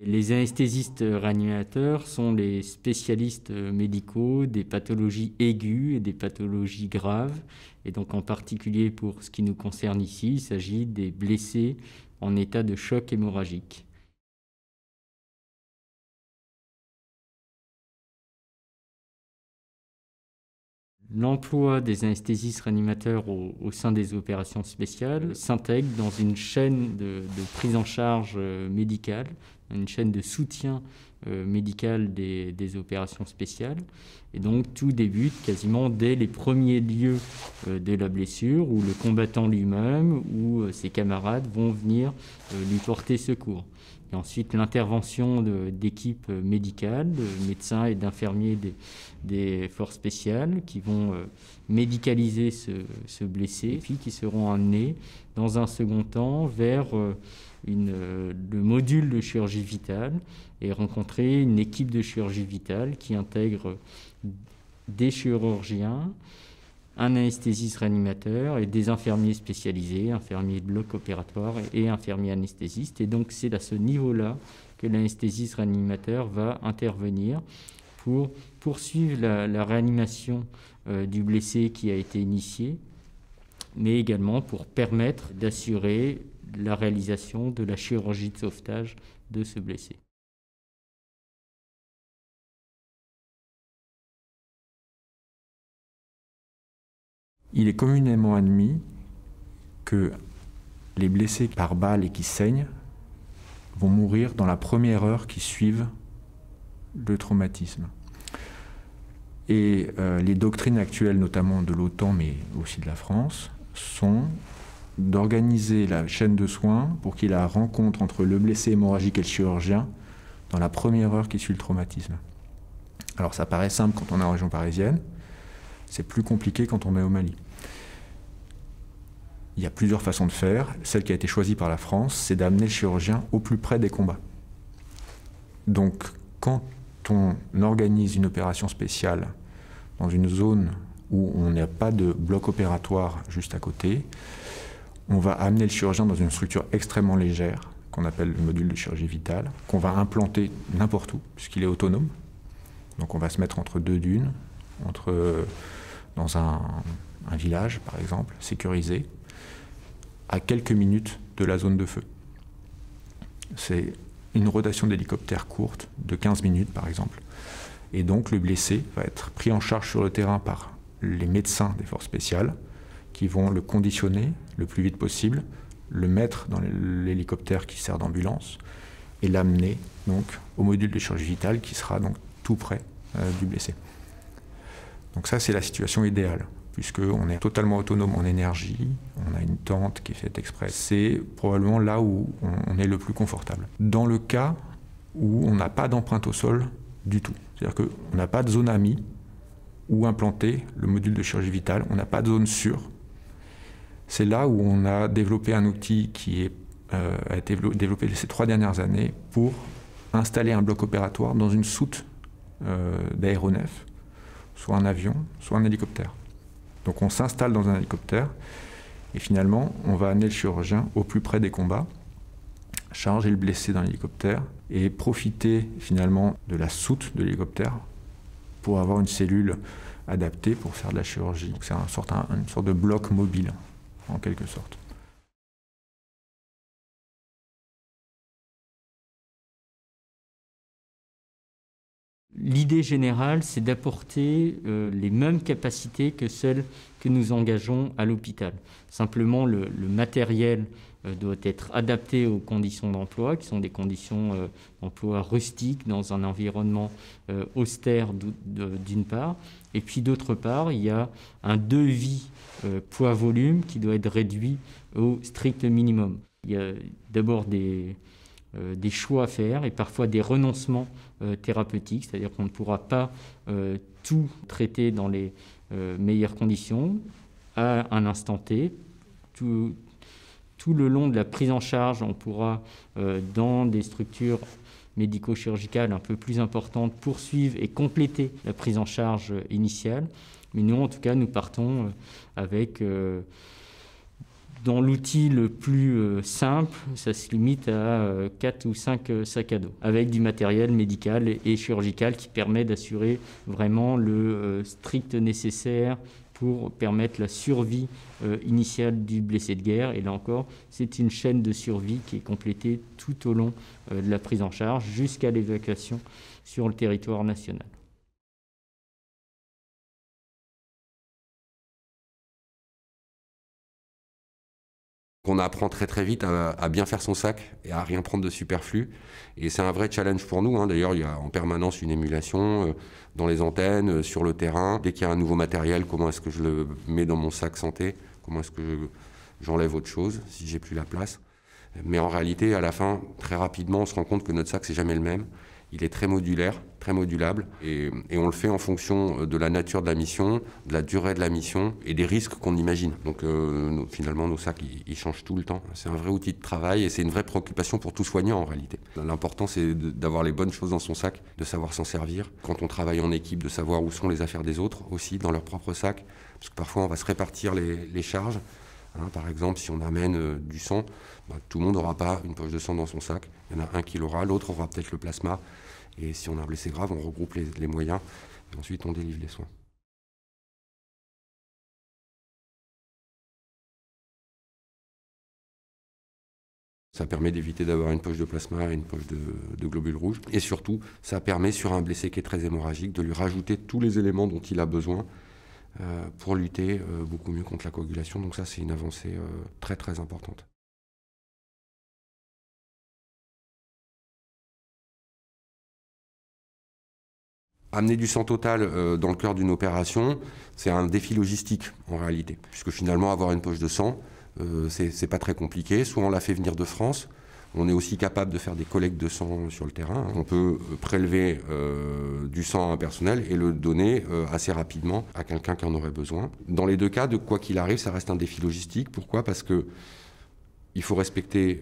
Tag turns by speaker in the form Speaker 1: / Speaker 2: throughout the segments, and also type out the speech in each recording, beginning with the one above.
Speaker 1: Les anesthésistes réanimateurs sont les spécialistes médicaux des pathologies aiguës et des pathologies graves. Et donc en particulier pour ce qui nous concerne ici, il s'agit des blessés en état de choc hémorragique. L'emploi des anesthésistes réanimateurs au sein des opérations spéciales s'intègre dans une chaîne de prise en charge médicale, une chaîne de soutien médical des opérations spéciales. Et donc tout débute quasiment dès les premiers lieux de la blessure, où le combattant lui-même ou ses camarades vont venir lui porter secours. Et ensuite, l'intervention d'équipes médicales, de médecins et d'infirmiers des forces spéciales qui vont médicaliser ce blessé, puis qui seront amenés dans un second temps vers le module de chirurgie vitale et rencontrer une équipe de chirurgie vitale qui intègre des chirurgiens, un anesthésiste réanimateur et des infirmiers spécialisés, infirmiers de bloc opératoire et infirmiers anesthésistes. Et donc c'est à ce niveau-là que l'anesthésiste réanimateur va intervenir pour poursuivre la réanimation du blessé qui a été initié, mais également pour permettre d'assurer la réalisation de la chirurgie de sauvetage de ce blessé.
Speaker 2: Il est communément admis que les blessés par balle et qui saignent vont mourir dans la première heure qui suivent le traumatisme. Et les doctrines actuelles, notamment de l'OTAN, mais aussi de la France, sont d'organiser la chaîne de soins pour qu'il y ait la rencontre entre le blessé hémorragique et le chirurgien dans la première heure qui suit le traumatisme. Alors ça paraît simple quand on est en région parisienne, c'est plus compliqué quand on est au Mali. Il y a plusieurs façons de faire. Celle qui a été choisie par la France, c'est d'amener le chirurgien au plus près des combats. Donc, quand on organise une opération spéciale dans une zone où on n'a pas de bloc opératoire juste à côté, on va amener le chirurgien dans une structure extrêmement légère, qu'on appelle le module de chirurgie vitale, qu'on va implanter n'importe où, puisqu'il est autonome. Donc on va se mettre entre deux dunes, dans un village, par exemple, sécurisé, à quelques minutes de la zone de feu. C'est une rotation d'hélicoptère courte, de 15 minutes par exemple. Et donc le blessé va être pris en charge sur le terrain par les médecins des forces spéciales qui vont le conditionner le plus vite possible, le mettre dans l'hélicoptère qui sert d'ambulance et l'amener donc au module de chirurgie vitale qui sera donc tout près du blessé. Donc ça c'est la situation idéale, puisqu'on est totalement autonome en énergie, on a une tente qui est faite exprès. C'est probablement là où on est le plus confortable. Dans le cas où on n'a pas d'empreinte au sol du tout, c'est-à-dire qu'on n'a pas de zone amie où implanter le module de chirurgie vitale, on n'a pas de zone sûre, c'est là où on a développé un outil qui a été développé ces 3 dernières années pour installer un bloc opératoire dans une soute d'aéronef, soit un avion, soit un hélicoptère. Donc on s'installe dans un hélicoptère et finalement on va amener le chirurgien au plus près des combats, charger le blessé dans l'hélicoptère et profiter finalement de la soute de l'hélicoptère pour avoir une cellule adaptée pour faire de la chirurgie. Donc c'est une sorte de bloc mobile en quelque sorte.
Speaker 1: L'idée générale, c'est d'apporter les mêmes capacités que celles que nous engageons à l'hôpital. Simplement, le matériel doit être adapté aux conditions d'emploi, qui sont des conditions d'emploi rustiques dans un environnement austère d'une part. Et puis d'autre part, il y a un devis poids-volume qui doit être réduit au strict minimum. Il y a d'abord des choix à faire et parfois des renoncements thérapeutiques, c'est-à-dire qu'on ne pourra pas tout traiter dans les meilleures conditions à un instant T. Tout le long de la prise en charge, on pourra, dans des structures médico-chirurgicales un peu plus importantes, poursuivre et compléter la prise en charge initiale. Mais nous, en tout cas, nous partons avec Dans l'outil le plus simple, ça se limite à 4 ou 5 sacs à dos, avec du matériel médical et chirurgical qui permet d'assurer vraiment le strict nécessaire pour permettre la survie initiale du blessé de guerre. Et là encore, c'est une chaîne de survie qui est complétée tout au long de la prise en charge jusqu'à l'évacuation sur le territoire national.
Speaker 3: On apprend très très vite à bien faire son sac et à rien prendre de superflu. Et c'est un vrai challenge pour nous, hein. D'ailleurs, il y a en permanence une émulation dans les antennes, sur le terrain. Dès qu'il y a un nouveau matériel, comment est-ce que je le mets dans mon sac santé? Comment est-ce que j'enlève autre chose si j'ai plus la place? Mais en réalité, à la fin, très rapidement, on se rend compte que notre sac, c'est jamais le même. Il est très modulaire, très modulable, et on le fait en fonction de la nature de la mission, de la durée de la mission et des risques qu'on imagine. Donc finalement, nos sacs, ils changent tout le temps. C'est un vrai outil de travail et c'est une vraie préoccupation pour tout soignant en réalité. L'important, c'est d'avoir les bonnes choses dans son sac, de savoir s'en servir. Quand on travaille en équipe, de savoir où sont les affaires des autres aussi dans leur propre sac, parce que parfois, on va se répartir les charges. Hein, par exemple, si on amène du sang, tout le monde n'aura pas une poche de sang dans son sac. Il y en a un qui l'aura, l'autre aura peut-être le plasma. Et si on a un blessé grave, on regroupe les moyens et ensuite on délivre les soins. Ça permet d'éviter d'avoir une poche de plasma et une poche de globules rouges. Et surtout, ça permet sur un blessé qui est très hémorragique de lui rajouter tous les éléments dont il a besoin pour lutter beaucoup mieux contre la coagulation. Donc ça, c'est une avancée très très importante. Amener du sang total dans le cœur d'une opération, c'est un défi logistique en réalité. Puisque finalement, avoir une poche de sang, c'est pas très compliqué. Soit on la fait venir de France, on est aussi capable de faire des collectes de sang sur le terrain. On peut prélever du sang à un personnel et le donner assez rapidement à quelqu'un qui en aurait besoin. Dans les deux cas, de quoi qu'il arrive, ça reste un défi logistique. Pourquoi? Parce que il faut respecter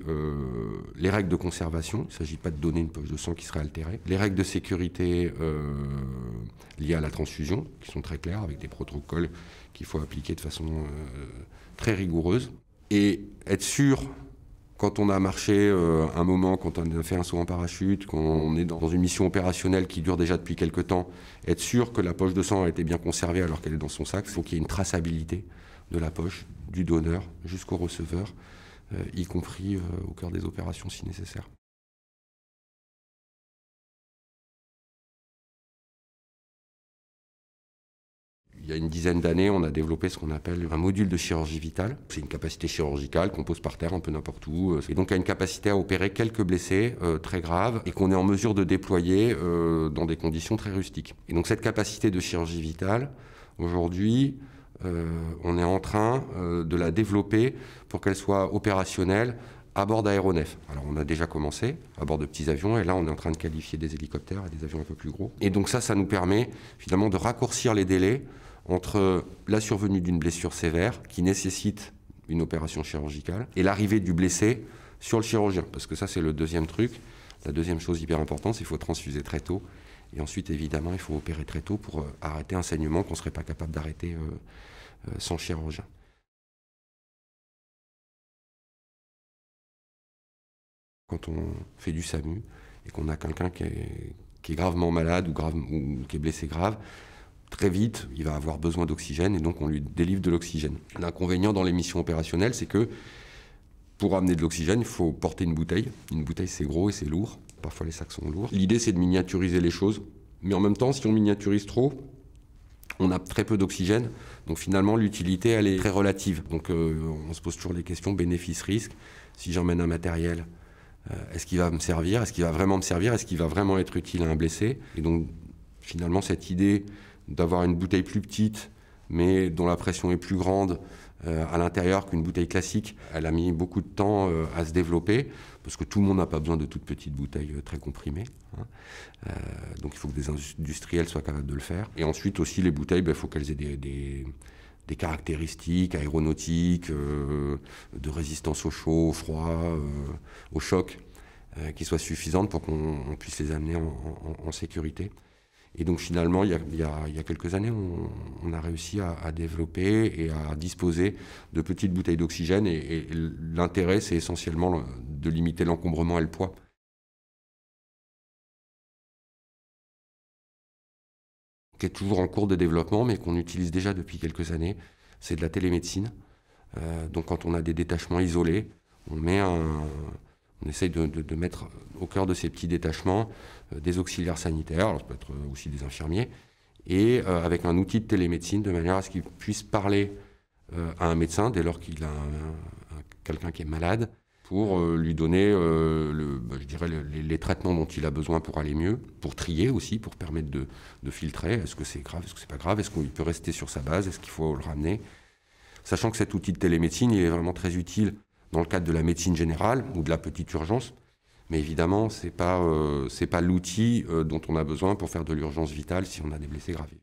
Speaker 3: les règles de conservation. Il ne s'agit pas de donner une poche de sang qui serait altérée. Les règles de sécurité liées à la transfusion, qui sont très claires, avec des protocoles qu'il faut appliquer de façon très rigoureuse. Et être sûr, quand on a marché un moment, quand on a fait un saut en parachute, quand on est dans une mission opérationnelle qui dure déjà depuis quelques temps, être sûr que la poche de sang a été bien conservée alors qu'elle est dans son sac. Il faut qu'il y ait une traçabilité de la poche, du donneur jusqu'au receveur, y compris au cœur des opérations si nécessaire. Il y a une dizaine d'années, on a développé ce qu'on appelle un module de chirurgie vitale. C'est une capacité chirurgicale qu'on pose par terre un peu n'importe où. Et donc a une capacité à opérer quelques blessés très graves et qu'on est en mesure de déployer dans des conditions très rustiques. Et donc cette capacité de chirurgie vitale, aujourd'hui, on est en train de la développer pour qu'elle soit opérationnelle à bord d'aéronefs. Alors on a déjà commencé à bord de petits avions et là on est en train de qualifier des hélicoptères et des avions un peu plus gros. Et donc ça nous permet finalement de raccourcir les délais entre la survenue d'une blessure sévère qui nécessite une opération chirurgicale et l'arrivée du blessé sur le chirurgien. Parce que ça c'est le deuxième truc. La deuxième chose hyper importante, c'est qu'il faut transfuser très tôt. Et ensuite évidemment il faut opérer très tôt pour arrêter un saignement qu'on ne serait pas capable d'arrêter sans chirurgien. Quand on fait du SAMU et qu'on a quelqu'un qui est gravement malade ou qui est blessé grave, très vite, il va avoir besoin d'oxygène et donc on lui délivre de l'oxygène. L'inconvénient dans les missions opérationnelles, c'est que pour amener de l'oxygène, il faut porter une bouteille. Une bouteille, c'est gros et c'est lourd. Parfois, les sacs sont lourds. L'idée, c'est de miniaturiser les choses. Mais en même temps, si on miniaturise trop, on a très peu d'oxygène. Donc finalement, l'utilité, elle est très relative. Donc on se pose toujours les questions bénéfice-risque. Si j'emmène un matériel, est-ce qu'il va me servir? Est-ce qu'il va vraiment me servir? Est-ce qu'il va vraiment être utile à un blessé? Et donc finalement, cette idée d'avoir une bouteille plus petite, mais dont la pression est plus grande à l'intérieur qu'une bouteille classique, elle a mis beaucoup de temps à se développer, parce que tout le monde n'a pas besoin de toutes petites bouteilles très comprimées. Hein. Donc il faut que des industriels soient capables de le faire. Et ensuite aussi, les bouteilles, il faut qu'elles aient des caractéristiques aéronautiques, de résistance au chaud, au froid, au choc, qui soient suffisantes pour qu'on puisse les amener en sécurité. Et donc finalement, il y a quelques années, on a réussi à développer et à disposer de petites bouteilles d'oxygène. Et l'intérêt, c'est essentiellement de limiter l'encombrement et le poids. Qui est toujours en cours de développement, mais qu'on utilise déjà depuis quelques années, c'est de la télémédecine. Donc quand on a des détachements isolés, on essaye de mettre au cœur de ces petits détachements des auxiliaires sanitaires, alors ça peut être aussi des infirmiers, et avec un outil de télémédecine de manière à ce qu'ils puissent parler à un médecin dès lors qu'il a quelqu'un qui est malade, pour lui donner je dirais les traitements dont il a besoin pour aller mieux, pour trier aussi, pour permettre de filtrer, est-ce que c'est grave, est-ce que c'est pas grave, est-ce qu'il peut rester sur sa base, est-ce qu'il faut le ramener. Sachant que cet outil de télémédecine, il est vraiment très utile dans le cadre de la médecine générale ou de la petite urgence. Mais évidemment, c'est pas l'outil dont on a besoin pour faire de l'urgence vitale si on a des blessés graves.